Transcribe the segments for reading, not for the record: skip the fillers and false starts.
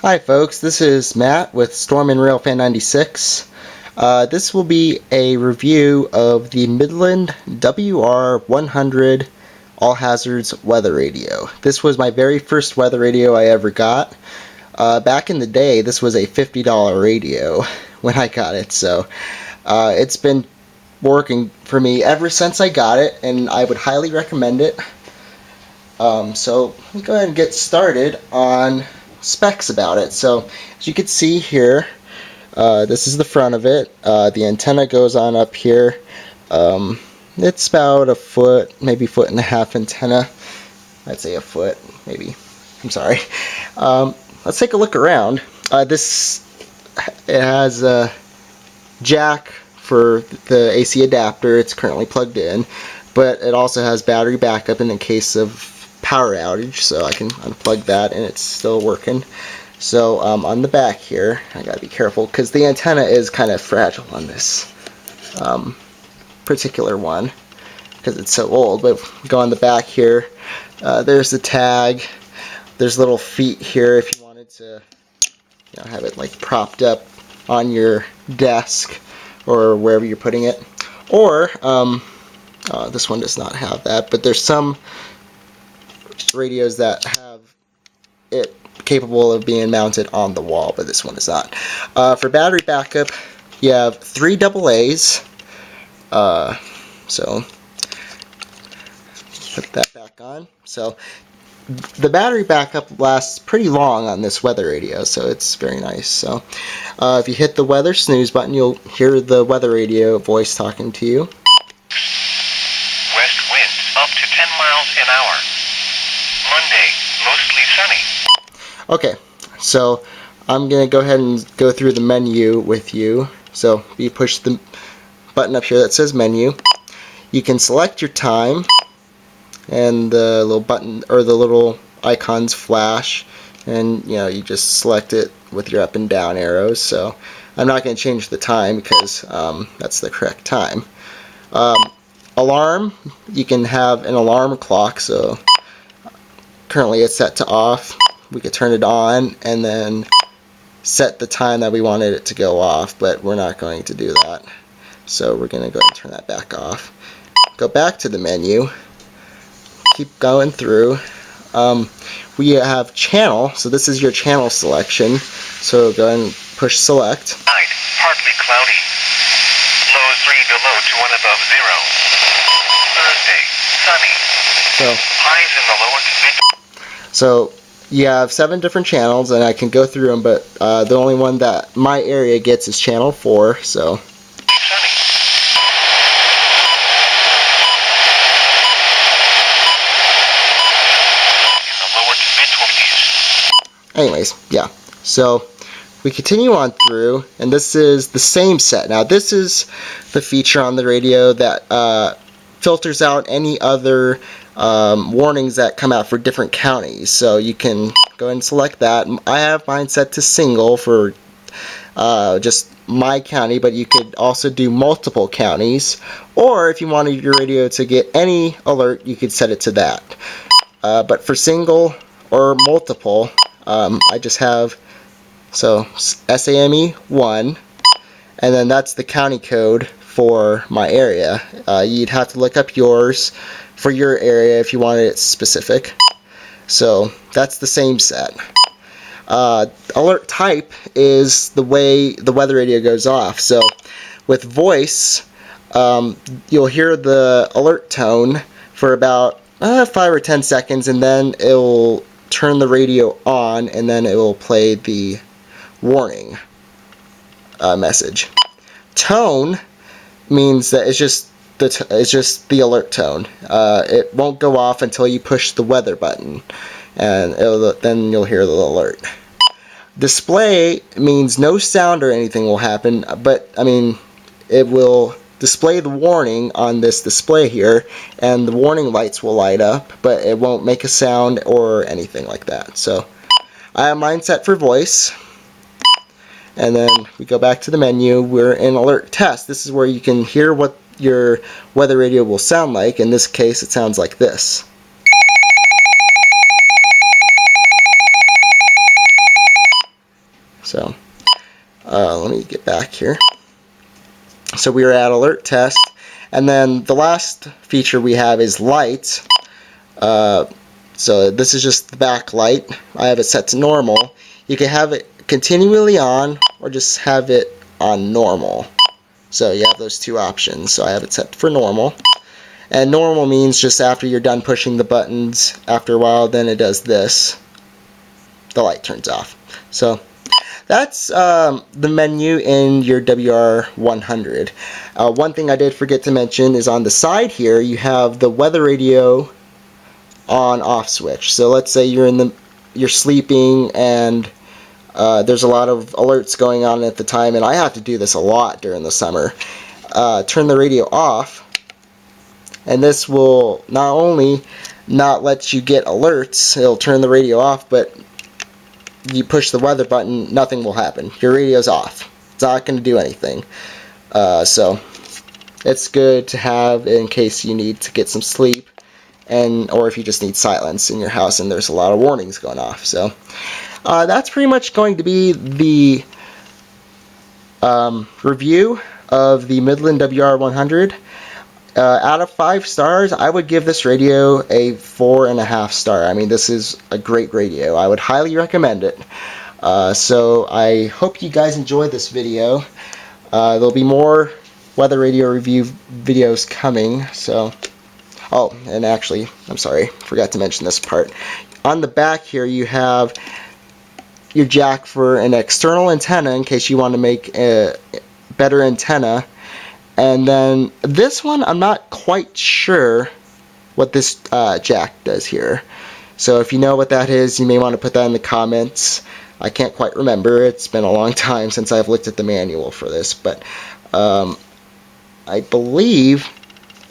Hi folks, this is Matt with Storm and Rail Fan 96. This will be a review of the Midland WR-100 All Hazards weather radio. This was my very first weather radio I ever got. Back in the day, this was a $50 radio when I got it, so it's been working for me ever since I got it, and I would highly recommend it. So let's go ahead and get started on specs about it. So as you can see here, this is the front of it. The antenna goes on up here. It's about a foot, maybe foot and a half antenna. I'd say a foot, maybe. I'm sorry. Let's take a look around. It has a jack for the AC adapter. It's currently plugged in, but it also has battery backup in the case of power outage, so I can unplug that and it's still working. So on the back here, I gotta be careful because the antenna is kind of fragile on this particular one because it's so old. But go on the back here, there's the tag. There's little feet here if you wanted to, have it like propped up on your desk or wherever you're putting it. Or this one does not have that, but there's some radios that have it capable of being mounted on the wall, but this one is not. For battery backup, you have 3 AA's. So put that back on. So the battery backup lasts pretty long on this weather radio, so it's very nice. So if you hit the weather snooze button, you'll hear the weather radio voice talking to you. West winds up to 10 miles an hour. Monday, mostly sunny. Okay, so I'm going to go ahead and go through the menu with you. So you push the button up here that says menu. You can select your time, and the little button or the little icons flash, and you just select it with your up and down arrows. So I'm not going to change the time because that's the correct time. Alarm, you can have an alarm clock. So currently it's set to off. We could turn it on and then set the time that we wanted it to go off, but we're not going to do that. So we're going to go ahead and turn that back off. Go back to the menu. Keep going through. We have channel, so this is your channel selection. So go ahead and push select. Night, partly cloudy. Lows 3 below to 1 above 0. Thursday, sunny. So Highs in the lower to mid. So you have 7 different channels, and I can go through them, but the only one that my area gets is channel 4. So Sunny. In the lower to mid 20s. anyways, yeah. So we continue on through, and this is the same set. Now this is the feature on the radio that filters out any other warnings that come out for different counties. So you can go ahead and select that. I have mine set to single for just my county, but you could also do multiple counties, or if you wanted your radio to get any alert, you could set it to that. But for single or multiple, I just have SAME 1, and then that's the county code for my area. You'd have to look up yours for your area if you wanted it specific. So that's the same set. Alert type is the way the weather radio goes off. So with voice, you'll hear the alert tone for about 5 or 10 seconds, and then it'll turn the radio on, and then it will play the warning message. Tone means that it's just the alert tone. It won't go off until you push the weather button, and then you'll hear the alert. Display means no sound or anything will happen, but it will display the warning on this display here, and the warning lights will light up, but it won't make a sound or anything like that. So I have mine set for voice. And then we go back to the menu. We're in alert test. This is where you can hear what your weather radio will sound like. In this case, it sounds like this. So let me get back here. So we are at alert test, and then the last feature we have is light. So this is just the backlight. I have it set to normal. You can have it continually on or just have it on normal. So you have those two options. So I have it set for normal. And normal means just after you're done pushing the buttons, after a while, then it does this. The light turns off. So that's the menu in your WR-100. One thing I did forget to mention is on the side here you have the weather radio on/off switch. So let's say you're sleeping and there's a lot of alerts going on at the time, and I have to do this a lot during the summer. Turn the radio off, and this will not only not let you get alerts, it'll turn the radio off, but you push the weather button, nothing will happen. Your radio's off. It's not going to do anything. So it's good to have in case you need to get some sleep, or if you just need silence in your house and there's a lot of warnings going off. So that's pretty much going to be the review of the Midland WR-100. Out of 5 stars, I would give this radio a 4.5 star. I mean, this is a great radio. I would highly recommend it. So I hope you guys enjoyed this video. There'll be more weather radio review videos coming. So, oh, and actually, I'm sorry, forgot to mention this part. On the back here, you have your jack for an external antenna in case you want to make a better antenna. And then this one, I'm not quite sure what this jack does here. So if you know what that is, you may want to put that in the comments. I can't quite remember. It's been a long time since I've looked at the manual for this. But I believe,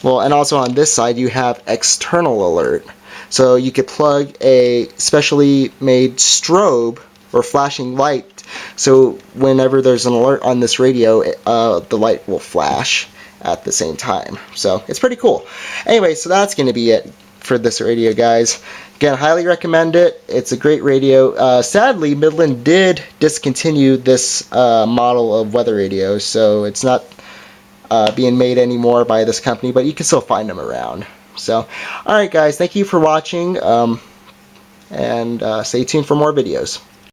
well, and also on this side you have external alert. So you could plug a specially made strobe or flashing light, so whenever there's an alert on this radio, the light will flash at the same time. So it's pretty cool. Anyway, so that's going to be it for this radio, guys. Again, highly recommend it. It's a great radio. Sadly, Midland did discontinue this model of weather radio, so it's not being made anymore by this company, but you can still find them around. So, alright guys, thank you for watching, and stay tuned for more videos.